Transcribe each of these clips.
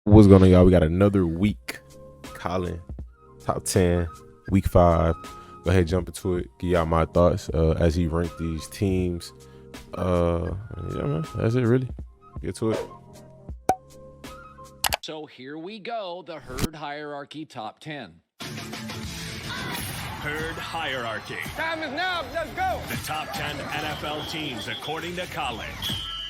What's going on, y'all? We got another week. Colin, top 10, week 5. Go ahead, jump into it. Give y'all my thoughts as he ranked these teams. Yeah, man, that's it, really. Get to it. So here we go, the herd hierarchy top 10. Herd hierarchy. Time is now. Let's go. The top 10 NFL teams according to Colin.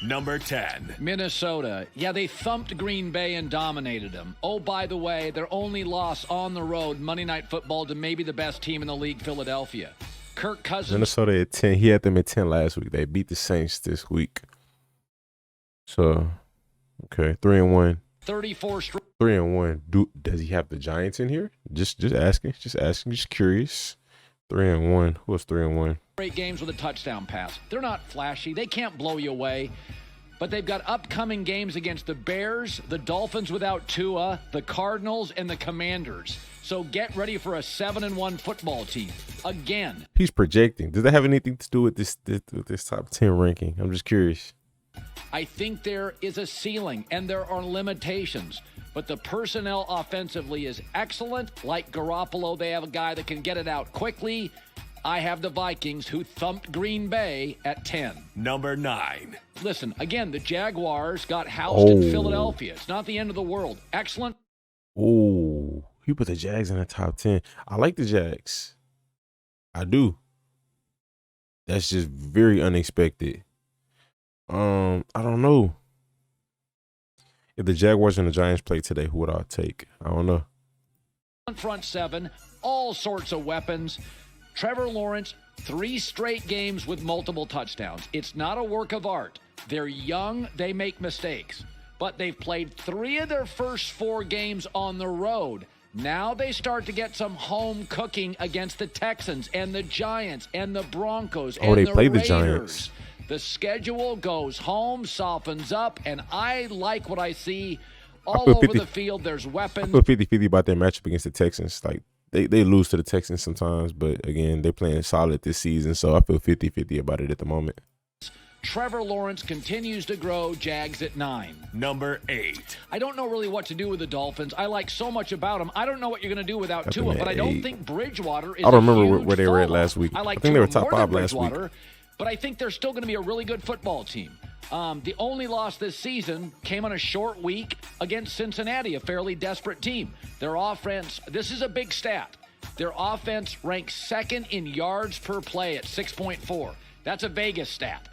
Number 10. Minnesota. Yeah, they thumped Green Bay and dominated them. Oh, by the way, their only loss on the road, Monday Night Football, to maybe the best team in the league, Philadelphia. Kirk Cousins. Minnesota at 10. He had them at 10 last week. They beat the Saints this week. So, okay, 3-1. 34 straight. 3-1. Does he have the Giants in here? Just asking. Just curious. 3-1. Who was 3-1? Great games with a touchdown pass. They're not flashy. They can't blow you away. But they've got upcoming games against the Bears, the Dolphins without Tua, the Cardinals, and the Commanders. So get ready for a 7-1 football team. Again. He's projecting. Does that have anything to do with this top 10 ranking? I'm just curious. I think there is a ceiling and there are limitations. But the personnel offensively is excellent. Like Garoppolo, they have a guy that can get it out quickly. I have the Vikings, who thumped Green Bay at 10. Number 9. Listen, again, the Jaguars got housed in Philadelphia. It's not the end of the world. Excellent. Oh, he put the Jags in the top 10. I like the Jags. I do. That's just very unexpected. I don't know. If the Jaguars and the Giants play today, who would I take? I don't know. Front seven, all sorts of weapons. Trevor Lawrence, 3 straight games with multiple touchdowns. It's not a work of art. They're young, they make mistakes. But they've played 3 of their first 4 games on the road. Now they start to get some home cooking against the Texans and the Giants and the Broncos and they the played the Raiders. Giants. The schedule goes home, softens up, and I like what I see all over the field. There's weapons. I feel 50-50 about their matchup against the Texans. Like, they lose to the Texans sometimes, but, again, they're playing solid this season, so I feel 50-50 about it at the moment. Trevor Lawrence continues to grow. Jags at 9. Number 8. I don't know really what to do with the Dolphins. I like so much about them. I don't know what you're going to do without Tua, but I don't think Bridgewater is I don't remember huge where they were at fall last week. I think they were top 5 last week. But I think they're still going to be a really good football team. The only loss this season came on a short week against Cincinnati, a fairly desperate team. Their offense, this is a big stat. Their offense ranks 2nd in yards per play at 6.4. That's a Vegas stat.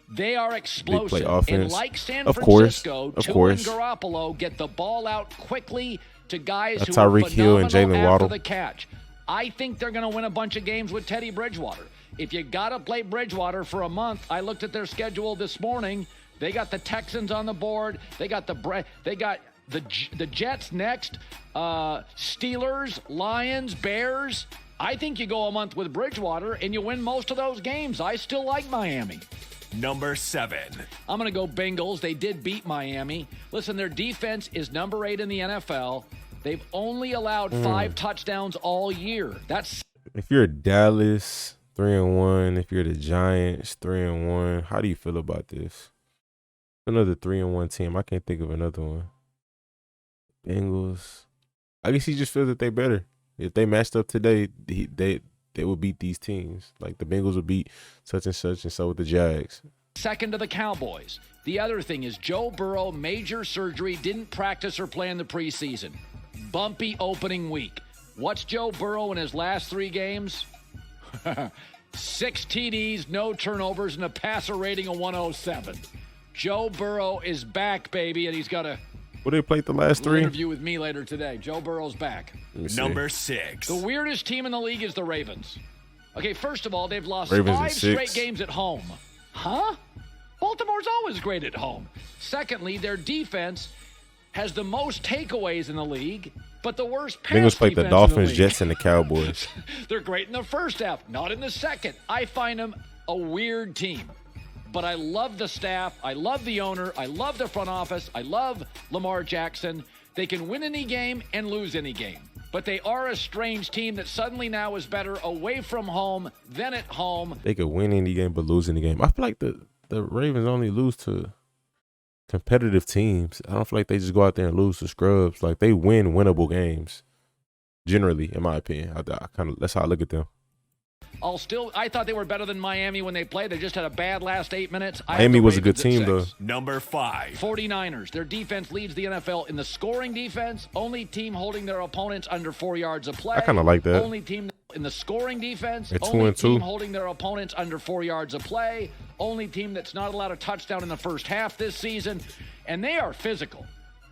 They are explosive. And like San Francisco, Tua and Garoppolo get the ball out quickly to guys who are phenomenal after the catch. I think they're going to win a bunch of games with Teddy Bridgewater. If you got to play Bridgewater for a month, I looked at their schedule this morning. They got the Texans on the board. They got the Jets next, Steelers, Lions, Bears. I think you go a month with Bridgewater and you win most of those games. I still like Miami. Number 7. I'm going to go Bengals. They did beat Miami. Listen, their defense is number 8 in the NFL. They've only allowed 5 touchdowns all year. That's if you're Dallas, 3-1. If you're the Giants, 3-1. How do you feel about this? Another 3-1 team. I can't think of another one. Bengals. I guess he just feels that they're better. If they matched up today, they would beat these teams. Like the Bengals would beat such and so with the Jags. 2nd to the Cowboys. The other thing is Joe Burrow, major surgery, didn't practice or play in the preseason. Bumpy opening week. What's Joe Burrow in his last 3 games? 6 TDs, no turnovers, and a passer rating of 107. Joe Burrow is back, baby, and he's got a what did they play the last 3? Interview with me later today. Joe Burrow's back. Number 6. The weirdest team in the league is the Ravens. Okay, first of all, they've lost Ravens 5 straight games at home. Huh? Baltimore's always great at home. Secondly, their defense has the most takeaways in the league, but the worst pass Bengals played the defense Dolphins, in the Jets, and the Cowboys. They're great in the first half, not in the second. I find them a weird team. But I love the staff. I love the owner. I love the front office. I love Lamar Jackson. They can win any game and lose any game. But they are a strange team that suddenly now is better away from home than at home. They could win any game but lose any game. I feel like the Ravens only lose to competitive teams. I don't feel like they just go out there and lose to scrubs. Like, they win winnable games, generally, in my opinion. That's how I look at them. I thought they were better than Miami when they played. They just had a bad last 8 minutes. Miami was a good team, though. Number 5. 49ers. Their defense leads the NFL in the scoring defense. Only team holding their opponents under 4 yards of play. I kind of like that. Only team in the scoring defense. At 2-2. Only team holding their opponents under 4 yards of play. Only team that's not allowed a touchdown in the first half this season. And they are physical.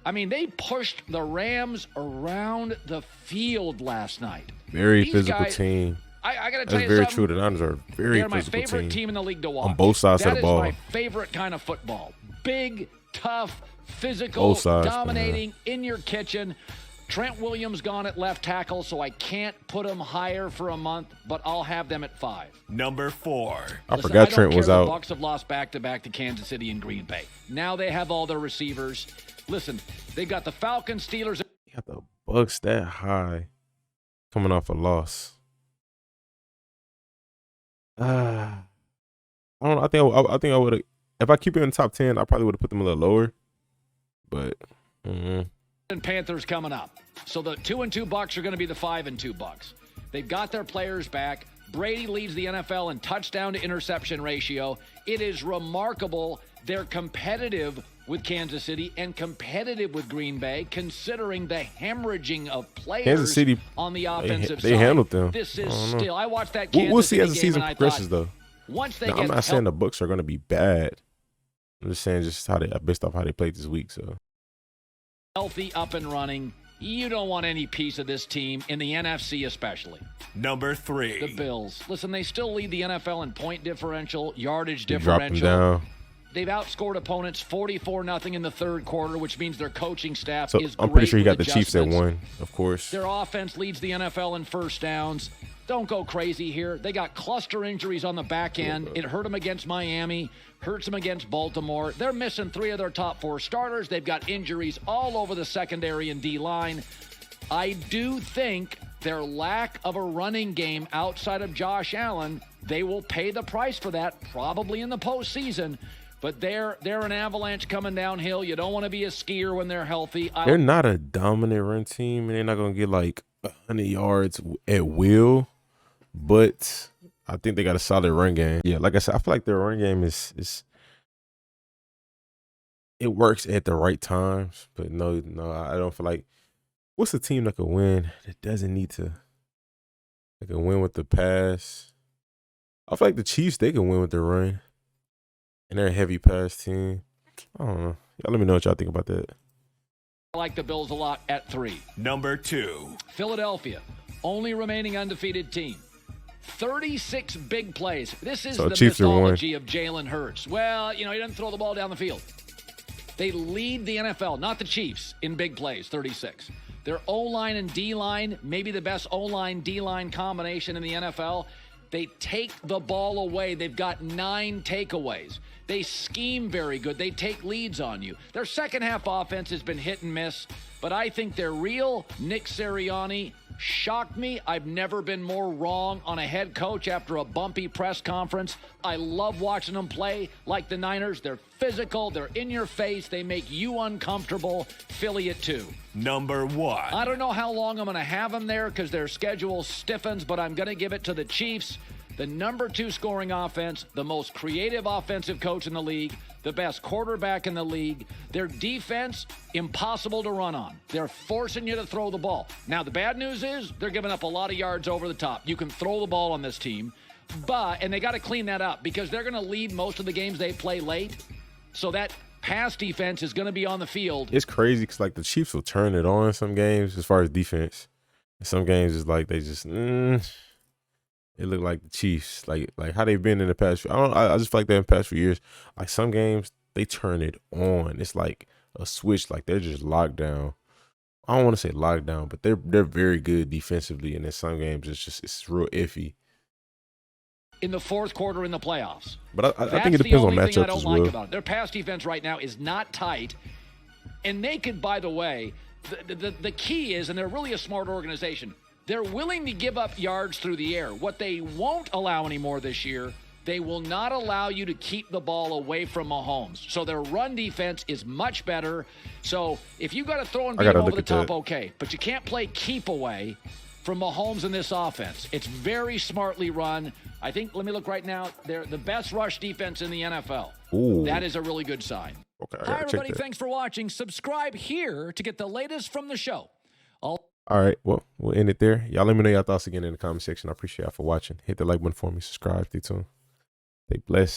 I mean, they pushed the Rams around the field last night. Very physical team. I got to tell you something. That's very true. The Niners are a very They're my physical favorite team in the league to watch. On both sides of the ball. That is my favorite kind of football. Big, tough, physical, dominating, in your kitchen. Trent Williams gone at left tackle, so I can't put him higher for a month, but I'll have them at 5. Number 4. I forgot Trent was out. The Bucs have lost back-to-back to Kansas City and Green Bay. Now they have all their receivers. Listen, they got the Falcons, Steelers. You got the Bucs that high coming off a loss. I don't know. I think I would have. If I keep it in the top 10, I probably would have put them a little lower. But and Panthers coming up. So the 2-2 Bucs are going to be the 5-2 Bucs. They've got their players back. Brady leads the NFL in touchdown to interception ratio. It is remarkable. They're competitive with Kansas City and competitive with Green Bay, considering the hemorrhaging of players Kansas City, on the offensive side. They handled them. This is still. I watched that Kansas We'll see City as the season progresses, though. Once they I'm not saying the Bucs are going to be bad. I'm just saying based off how they played this week. So healthy, up and running. You don't want any piece of this team, in the NFC especially. Number 3. The Bills. Listen, they still lead the NFL in point differential, yardage you drop them differential. down. They've outscored opponents 44-0 in the third quarter, which means their coaching staff is great. I'm pretty sure you got with the Chiefs at adjustments. 1, of course. Their offense leads the NFL in first downs. Don't go crazy here. They got cluster injuries on the back end. It hurt them against Miami, hurts them against Baltimore. They're missing 3 of their top 4 starters. They've got injuries all over the secondary and D-line. I do think their lack of a running game outside of Josh Allen, they will pay the price for that probably in the postseason. But they're an avalanche coming downhill. You don't want to be a skier when they're healthy. They're not a dominant run team, and they're not going to get like 100 yards at will. But I think they got a solid run game. Yeah, like I said, I feel like their run game is it works at the right times. But no, I don't feel like what's a team that can win that doesn't need to. They can win with the pass. I feel like the Chiefs, they can win with their run. And they're a heavy pass team. I don't know. Y'all let me know what y'all think about that. I like the Bills a lot at 3. Number 2. Philadelphia, only remaining undefeated team. 36 big plays. This is So the Chiefs are 1. mythology of Jalen Hurts. Well, he doesn't throw the ball down the field. They lead the NFL, not the Chiefs, in big plays, 36. Their O-line and D-line, maybe the best O-line, D-line combination in the NFL. They take the ball away. They've got 9 takeaways. They scheme very good. They take leads on you. Their second half offense has been hit and miss, but I think they're real. Nick Sirianni shocked me. I've never been more wrong on a head coach after a bumpy press conference. I love watching them play like the Niners. They're physical. They're in your face. They make you uncomfortable. Philly at 2. Number 1. I don't know how long I'm going to have them there because their schedule stiffens, but I'm going to give it to the Chiefs. The number 2 scoring offense, the most creative offensive coach in the league, the best quarterback in the league. Their defense, impossible to run on. They're forcing you to throw the ball. Now, the bad news is they're giving up a lot of yards over the top. You can throw the ball on this team, and they got to clean that up because they're going to lead most of the games they play late. So that pass defense is going to be on the field. It's crazy because, like, the Chiefs will turn it on in some games as far as defense. In some games, it's like they just it look like the Chiefs, like how they've been in the past. I just feel like that in the past few years. Like some games, they turn it on. It's like a switch. Like they're just locked down. I don't want to say locked down, but they're very good defensively. And in some games, it's real iffy. In the fourth quarter in the playoffs. But I think it depends on matchups I don't as like well. about it. Their pass defense right now is not tight, and they could. By the way, the key is, and they're really a smart organization. They're willing to give up yards through the air. What they won't allow anymore this year they will not allow you to keep the ball away from Mahomes. So their run defense is much better. So if you got to throw and beat him over the top, okay. But you can't play keep away from Mahomes in this offense. It's very smartly run. I think, let me look right now, they're the best rush defense in the NFL. Ooh. That is a really good sign. Okay, Hi, everybody. Thanks for watching. Subscribe here to get the latest from the show. All right. Well, we'll end it there. Y'all let me know your thoughts again in the comment section. I appreciate y'all for watching. Hit the like button for me. Subscribe. Stay tuned. Stay blessed.